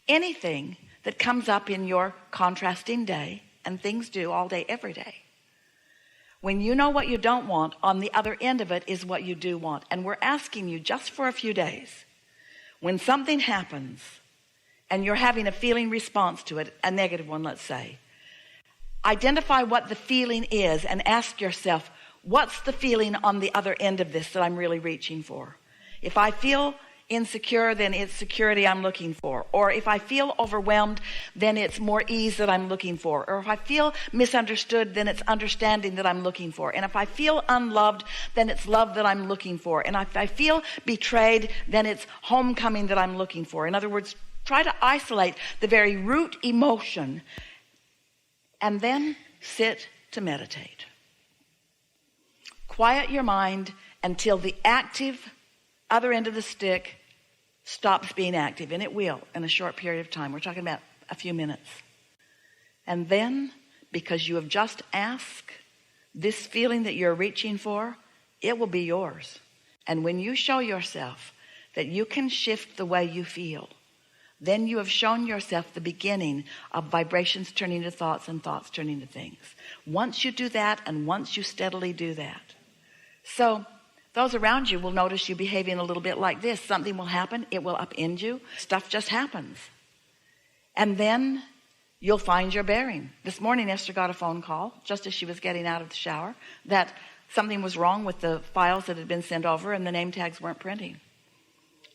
Anything that comes up in your contrasting day, and things do all day, every day, when you know what you don't want, on the other end of it is what you do want. And we're asking you just for a few days, when something happens and you're having a feeling response to it, a negative one, let's say, identify what the feeling is and ask yourself, what's the feeling on the other end of this that I'm really reaching for? If I feel insecure, then it's security I'm looking for. Or if I feel overwhelmed, then it's more ease that I'm looking for. Or if I feel misunderstood, then it's understanding that I'm looking for. And if I feel unloved, then it's love that I'm looking for. And if I feel betrayed, then it's homecoming that I'm looking for. In other words, try to isolate the very root emotion and then sit to meditate. Quiet your mind until the active other end of the stick stops being active, and it will in a short period of time. We're talking about a few minutes. And then, because you have just asked this feeling that you're reaching for, it will be yours. And when you show yourself that you can shift the way you feel, then you have shown yourself the beginning of vibrations turning to thoughts and thoughts turning to things. Once you do that, and once you steadily do that, so those around you will notice you behaving a little bit like this. Something will happen, it will upend you. Stuff just happens. And then you'll find your bearing. This morning, Esther got a phone call, just as she was getting out of the shower, that something was wrong with the files that had been sent over and the name tags weren't printing.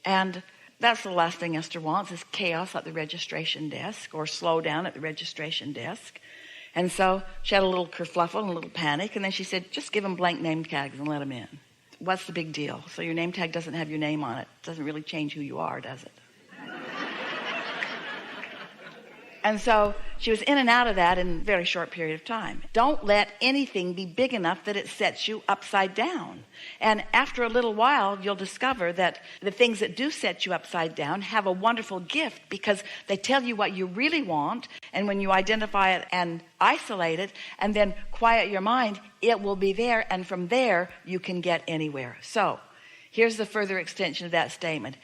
And that's the last thing Esther wants, is chaos at the registration desk, or slow down at the registration desk. And so she had a little kerfluffle and a little panic, and then she said, just give them blank name tags and let them in. What's the big deal? So your name tag doesn't have your name on it. Doesn't really change who you are, does it? And so she was in and out of that in a very short period of time. Don't let anything be big enough that it sets you upside down. And after a little while, you'll discover that the things that do set you upside down have a wonderful gift, because they tell you what you really want. And when you identify it and isolate it and then quiet your mind, it will be there. And from there, you can get anywhere. So here's the further extension of that statement.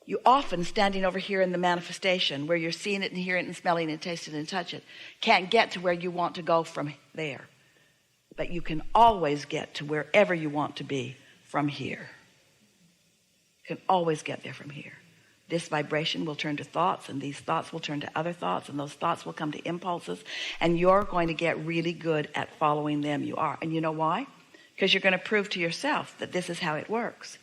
You often, standing over here in the manifestation, where you're seeing it and hearing it and smelling it and tasting it and touch it, can't get to where you want to go from there. But you can always get to wherever you want to be from here. You can always get there from here. This vibration will turn to thoughts, and these thoughts will turn to other thoughts, and those thoughts will come to impulses, and you're going to get really good at following them. You are. And you know why? Because you're going to prove to yourself that this is how it works.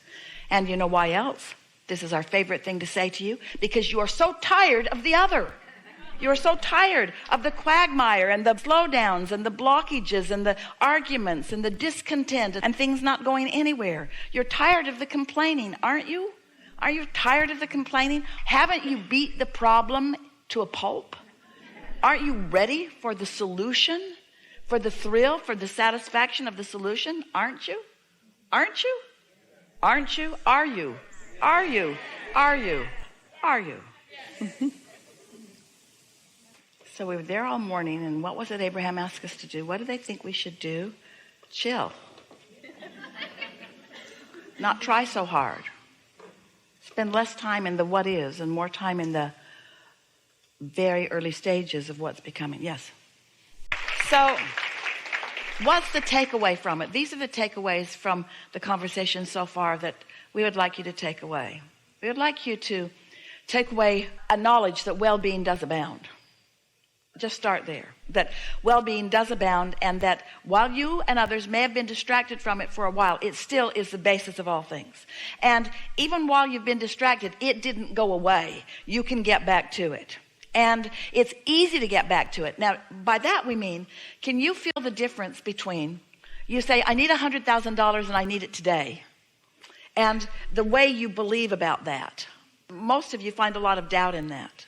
And you know why else? This is our favorite thing to say to you, because you are so tired of the other. You are so tired of the quagmire and the slowdowns and the blockages and the arguments and the discontent and things not going anywhere. You're tired of the complaining, aren't you? Are you tired of the complaining? Haven't you beat the problem to a pulp? Aren't you ready for the solution, for the thrill, for the satisfaction of the solution? Aren't you? Aren't you? Aren't you? Are you? Are you? Are you? Are you? So we were there all morning, and what was it Abraham asked us to do? What do they think we should do? Chill. Not try so hard. Spend less time in the what is and more time in the very early stages of what's becoming. Yes. So what's the takeaway from it? These are the takeaways from the conversation so far that we would like you to take away. We would like you to take away a knowledge that well-being does abound. Just start there. That well-being does abound, and that while you and others may have been distracted from it for a while, it still is the basis of all things. And even while you've been distracted, it didn't go away. You can get back to it. And it's easy to get back to it. Now, by that we mean, can you feel the difference between, you say, I need $100,000 and I need it today, and the way you believe about that? Most of you find a lot of doubt in that.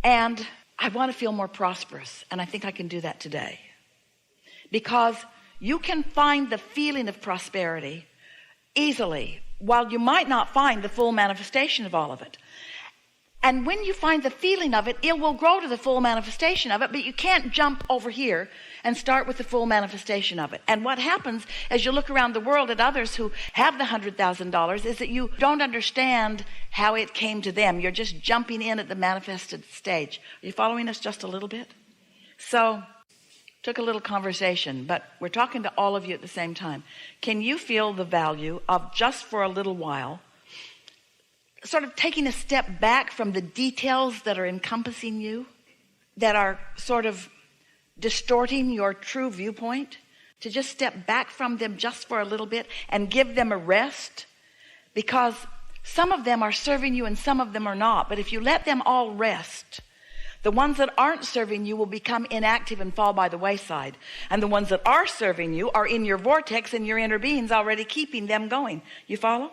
And I want to feel more prosperous, and I think I can do that today. Because you can find the feeling of prosperity easily, while you might not find the full manifestation of all of it. And when you find the feeling of it, it will grow to the full manifestation of it, but you can't jump over here and start with the full manifestation of it. And what happens as you look around the world at others who have the $100,000 is that you don't understand how it came to them. You're just jumping in at the manifested stage. Are you following us just a little bit? So, took a little conversation, but we're talking to all of you at the same time. Can you feel the value of just for a little while sort of taking a step back from the details that are encompassing you, that are sort of distorting your true viewpoint, to just step back from them just for a little bit and give them a rest? Because some of them are serving you and some of them are not. But if you let them all rest, the ones that aren't serving you will become inactive and fall by the wayside. And the ones that are serving you are in your vortex, and your inner being's already keeping them going. You follow?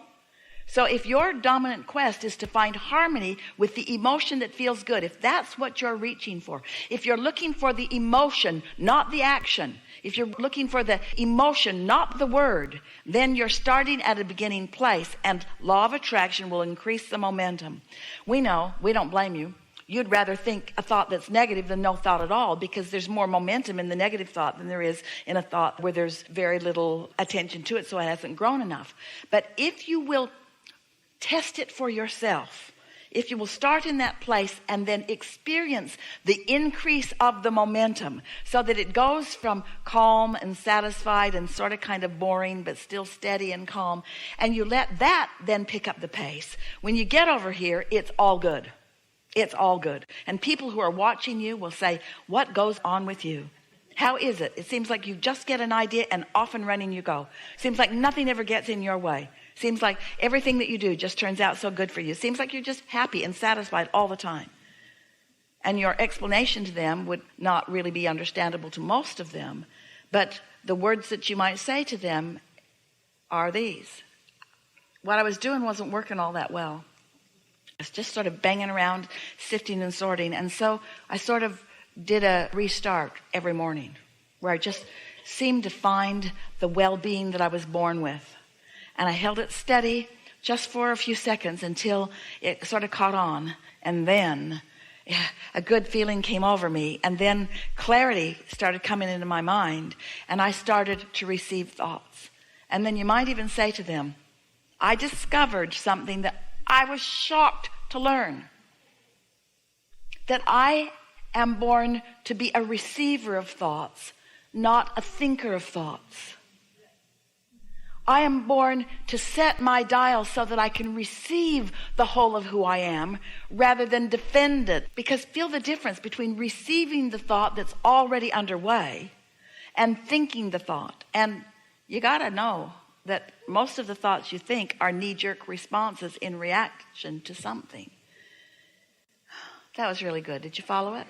So if your dominant quest is to find harmony with the emotion that feels good, if that's what you're reaching for, if you're looking for the emotion, not the action, if you're looking for the emotion, not the word, then you're starting at a beginning place, and law of attraction will increase the momentum. We know, we don't blame you. You'd rather think a thought that's negative than no thought at all, because there's more momentum in the negative thought than there is in a thought where there's very little attention to it, so it hasn't grown enough. But if you will test it for yourself, if you will start in that place and then experience the increase of the momentum, so that it goes from calm and satisfied and sort of kind of boring but still steady and calm, and you let that then pick up the pace, when you get over here, it's all good. It's all good. And people who are watching you will say, what goes on with you? How is it? It seems like you just get an idea and off and running you go. Seems like nothing ever gets in your way. Seems like everything that you do just turns out so good for you. Seems like you're just happy and satisfied all the time. And your explanation to them would not really be understandable to most of them. But the words that you might say to them are these. What I was doing wasn't working all that well. I was just sort of banging around, sifting and sorting. And so I sort of did a restart every morning, where I just seemed to find the well-being that I was born with. And I held it steady just for a few seconds until it sort of caught on. And then a good feeling came over me. And then clarity started coming into my mind. And I started to receive thoughts. And then you might even say to them, I discovered something that I was shocked to learn. That I am born to be a receiver of thoughts, not a thinker of thoughts. I am born to set my dial so that I can receive the whole of who I am rather than defend it. Because feel the difference between receiving the thought that's already underway and thinking the thought. And you got to know that most of the thoughts you think are knee-jerk responses in reaction to something. That was really good. Did you follow it?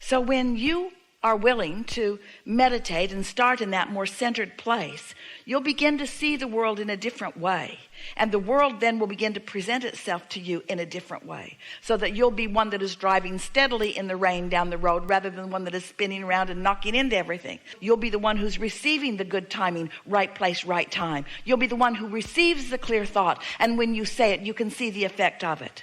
So when you are willing to meditate and start in that more centered place, you'll begin to see the world in a different way. And the world then will begin to present itself to you in a different way, so that you'll be one that is driving steadily in the rain down the road rather than one that is spinning around and knocking into everything. You'll be the one who's receiving the good timing, right place, right time. You'll be the one who receives the clear thought, and when you say it, you can see the effect of it.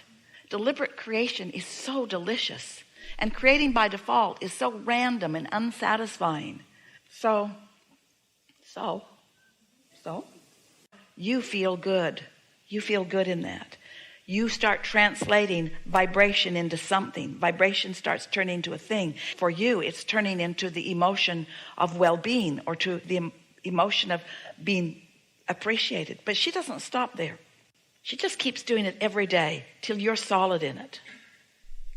Deliberate creation is so delicious. And creating by default is so random and unsatisfying. So, you feel good. You feel good in that. You start translating vibration into something. Vibration starts turning into a thing. For you, it's turning into the emotion of well-being, or to the emotion of being appreciated. But she doesn't stop there. She just keeps doing it every day till you're solid in it.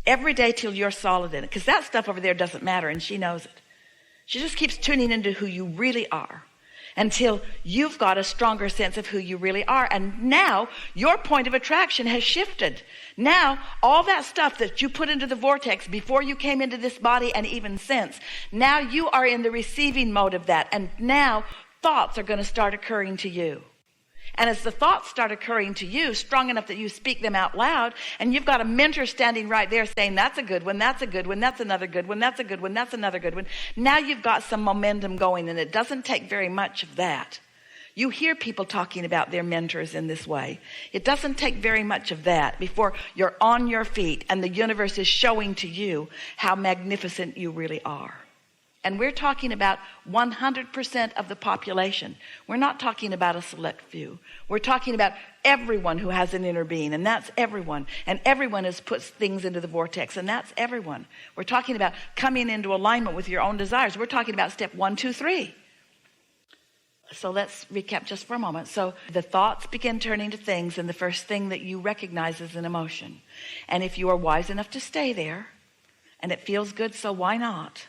Every day till you're solid in it. Because that stuff over there doesn't matter, and she knows it. She just keeps tuning into who you really are until you've got a stronger sense of who you really are. And now your point of attraction has shifted. Now all that stuff that you put into the vortex before you came into this body, and even since, now you are in the receiving mode of that. And now thoughts are going to start occurring to you. And as the thoughts start occurring to you, strong enough that you speak them out loud, and you've got a mentor standing right there saying, that's a good one, that's a good one, that's another good one, that's a good one, that's another good one. Now you've got some momentum going, and it doesn't take very much of that. You hear people talking about their mentors in this way. It doesn't take very much of that before you're on your feet and the universe is showing to you how magnificent you really are. And we're talking about 100% of the population. We're not talking about a select few. We're talking about everyone who has an inner being, and that's everyone. And everyone has put things into the vortex, and that's everyone. We're talking about coming into alignment with your own desires. We're talking about step 1, 2, 3. So let's recap just for a moment. So the thoughts begin turning to things, and the first thing that you recognize is an emotion. And if you are wise enough to stay there, and it feels good, so why not?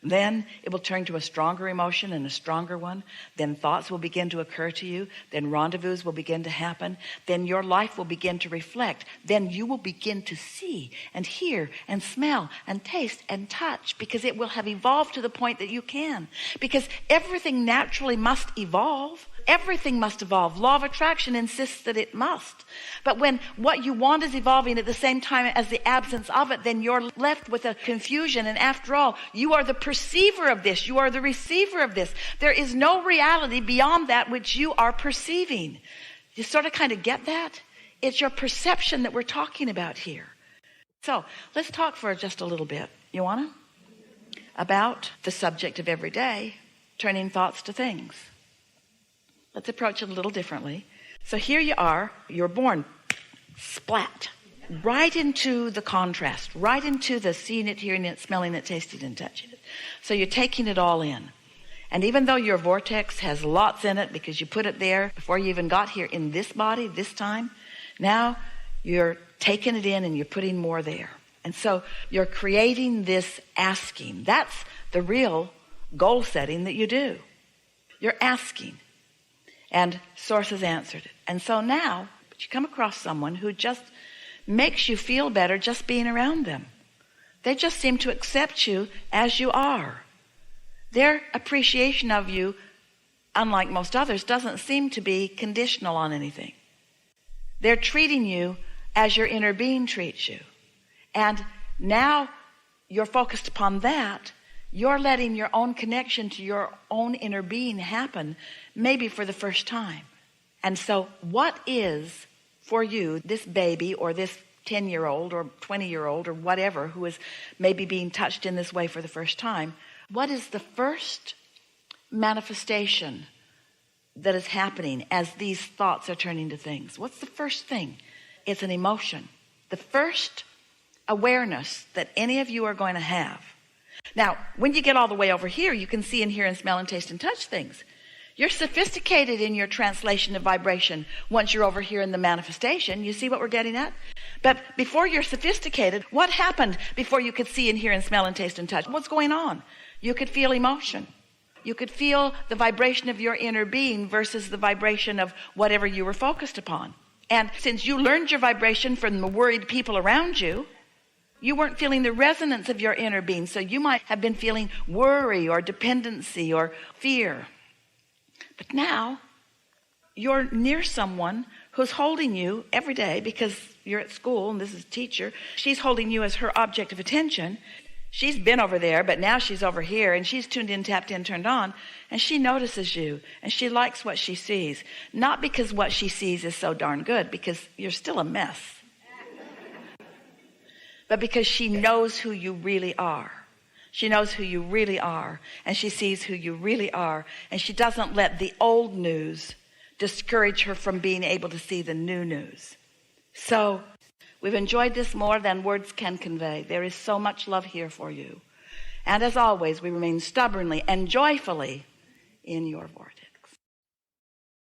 Then it will turn to a stronger emotion and a stronger one. Then thoughts will begin to occur to you. Then rendezvous will begin to happen. Then your life will begin to reflect. Then you will begin to see and hear and smell and taste and touch, because it will have evolved to the point that you can. Because everything naturally must evolve. Everything must evolve. Law of attraction insists that it must. But when what you want is evolving at the same time as the absence of it, then you're left with a confusion. And after all, you are the perceiver of this. You are the receiver of this. There is no reality beyond that which you are perceiving. You sort of kind of get that? It's your perception that we're talking about here. So let's talk for just a little bit. You want to? About the subject of every day, turning thoughts to things. Let's approach it a little differently. So here you are, you're born, splat, right into the contrast, right into the seeing it, hearing it, smelling it, tasting it, touching it. So you're taking it all in. And even though your vortex has lots in it because you put it there before you even got here in this body, this time, now you're taking it in and you're putting more there. And so you're creating this asking. That's the real goal setting that you do. You're asking. And source has answered it. And so now you come across someone who just makes you feel better just being around them. They just seem to accept you as you are. Their appreciation of you, unlike most others, doesn't seem to be conditional on anything. They're treating you as your inner being treats you. And now you're focused upon that. You're letting your own connection to your own inner being happen, maybe for the first time. And so what is for you, this baby or this 10-year-old or 20-year-old or whatever who is maybe being touched in this way for the first time, what is the first manifestation that is happening as these thoughts are turning to things? What's the first thing? It's an emotion. The first awareness that any of you are going to have. Now, when you get all the way over here, you can see and hear and smell and taste and touch things. You're sophisticated in your translation of vibration once you're over here in the manifestation. You see what we're getting at? But before you're sophisticated, what happened before you could see and hear and smell and taste and touch? What's going on? You could feel emotion. You could feel the vibration of your inner being versus the vibration of whatever you were focused upon. And since you learned your vibration from the worried people around you, you weren't feeling the resonance of your inner being. So you might have been feeling worry or dependency or fear. But now you're near someone who's holding you every day because you're at school and this is a teacher. She's holding you as her object of attention. She's been over there, but now she's over here and she's tuned in, tapped in, turned on, and she notices you and she likes what she sees. Not because what she sees is so darn good, because you're still a mess. But because she knows who you really are. She knows who you really are, and she sees who you really are, and she doesn't let the old news discourage her from being able to see the new news. So we've enjoyed this more than words can convey. There is so much love here for you. And as always, we remain stubbornly and joyfully in your vortex.